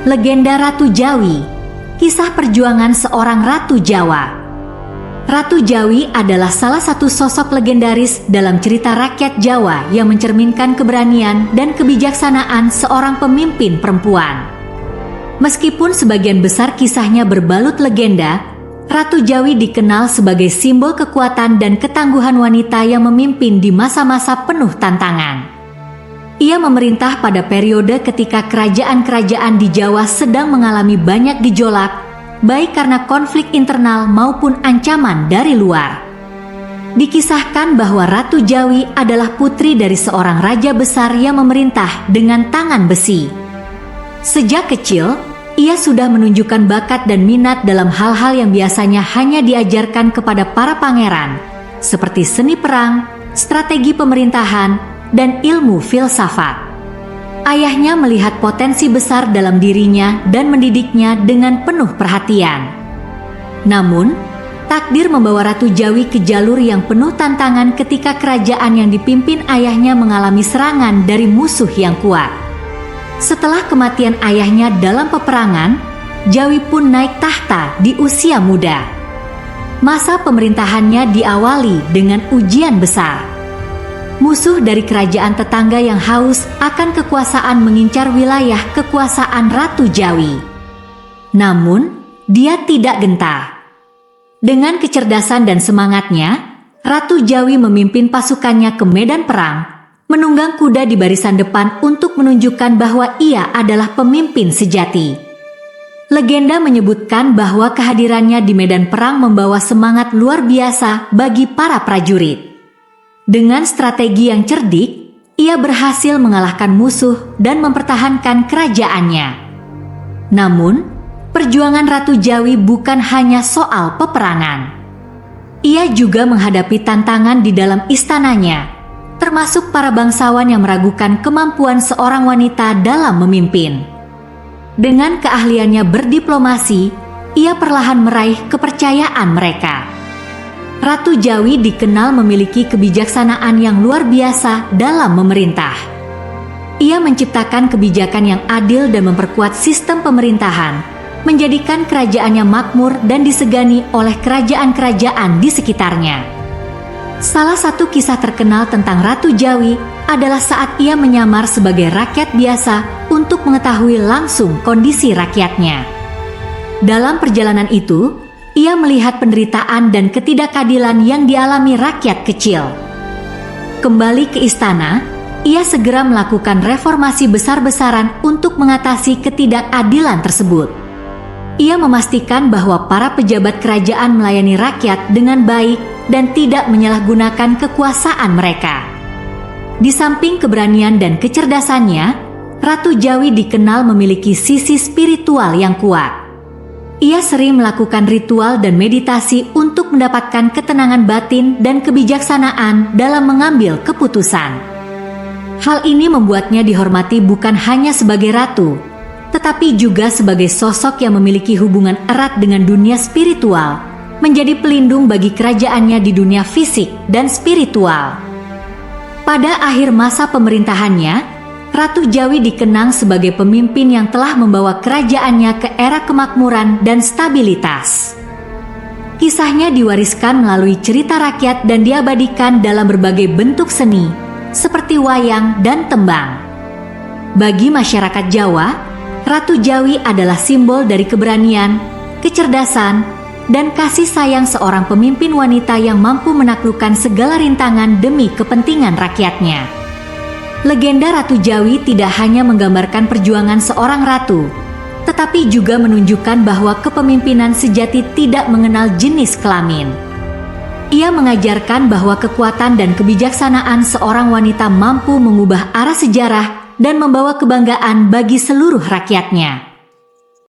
Legenda Ratu Jawi. Kisah perjuangan seorang Ratu Jawa. Ratu Jawi adalah salah satu sosok legendaris dalam cerita rakyat Jawa yang mencerminkan keberanian dan kebijaksanaan seorang pemimpin perempuan. Meskipun sebagian besar kisahnya berbalut legenda, Ratu Jawi dikenal sebagai simbol kekuatan dan ketangguhan wanita yang memimpin di masa-masa penuh tantangan. Ia memerintah pada periode ketika kerajaan-kerajaan di Jawa sedang mengalami banyak gejolak, baik karena konflik internal maupun ancaman dari luar. Dikisahkan bahwa Ratu Jawi adalah putri dari seorang raja besar yang memerintah dengan tangan besi. Sejak kecil, ia sudah menunjukkan bakat dan minat dalam hal-hal yang biasanya hanya diajarkan kepada para pangeran, seperti seni perang, strategi pemerintahan, dan ilmu filsafat. Ayahnya melihat potensi besar dalam dirinya dan mendidiknya dengan penuh perhatian. Namun, takdir membawa Ratu Jawi ke jalur yang penuh tantangan ketika kerajaan yang dipimpin ayahnya mengalami serangan dari musuh yang kuat. Setelah kematian ayahnya dalam peperangan, Jawi pun naik tahta di usia muda. Masa pemerintahannya diawali dengan ujian besar. Musuh dari kerajaan tetangga yang haus akan kekuasaan mengincar wilayah kekuasaan Ratu Jawi. Namun, dia tidak gentar. Dengan kecerdasan dan semangatnya, Ratu Jawi memimpin pasukannya ke medan perang, menunggang kuda di barisan depan untuk menunjukkan bahwa ia adalah pemimpin sejati. Legenda menyebutkan bahwa kehadirannya di medan perang membawa semangat luar biasa bagi para prajurit. Dengan strategi yang cerdik, ia berhasil mengalahkan musuh dan mempertahankan kerajaannya. Namun, perjuangan Ratu Jawi bukan hanya soal peperangan. Ia juga menghadapi tantangan di dalam istananya, termasuk para bangsawan yang meragukan kemampuan seorang wanita dalam memimpin. Dengan keahliannya berdiplomasi, ia perlahan meraih kepercayaan mereka. Ratu Jawi dikenal memiliki kebijaksanaan yang luar biasa dalam memerintah. Ia menciptakan kebijakan yang adil dan memperkuat sistem pemerintahan, menjadikan kerajaannya makmur dan disegani oleh kerajaan-kerajaan di sekitarnya. Salah satu kisah terkenal tentang Ratu Jawi adalah saat ia menyamar sebagai rakyat biasa untuk mengetahui langsung kondisi rakyatnya. Dalam perjalanan itu, ia melihat penderitaan dan ketidakadilan yang dialami rakyat kecil. Kembali ke istana, ia segera melakukan reformasi besar-besaran untuk mengatasi ketidakadilan tersebut. Ia memastikan bahwa para pejabat kerajaan melayani rakyat dengan baik dan tidak menyalahgunakan kekuasaan mereka. Di samping keberanian dan kecerdasannya, Ratu Jawi dikenal memiliki sisi spiritual yang kuat. Ia sering melakukan ritual dan meditasi untuk mendapatkan ketenangan batin dan kebijaksanaan dalam mengambil keputusan. Hal ini membuatnya dihormati bukan hanya sebagai ratu, tetapi juga sebagai sosok yang memiliki hubungan erat dengan dunia spiritual, menjadi pelindung bagi kerajaannya di dunia fisik dan spiritual. Pada akhir masa pemerintahannya, Ratu Jawi dikenang sebagai pemimpin yang telah membawa kerajaannya ke era kemakmuran dan stabilitas. Kisahnya diwariskan melalui cerita rakyat dan diabadikan dalam berbagai bentuk seni, seperti wayang dan tembang. Bagi masyarakat Jawa, Ratu Jawi adalah simbol dari keberanian, kecerdasan, dan kasih sayang seorang pemimpin wanita yang mampu menaklukkan segala rintangan demi kepentingan rakyatnya. Legenda Ratu Jawi tidak hanya menggambarkan perjuangan seorang ratu, tetapi juga menunjukkan bahwa kepemimpinan sejati tidak mengenal jenis kelamin. Ia mengajarkan bahwa kekuatan dan kebijaksanaan seorang wanita mampu mengubah arah sejarah dan membawa kebanggaan bagi seluruh rakyatnya.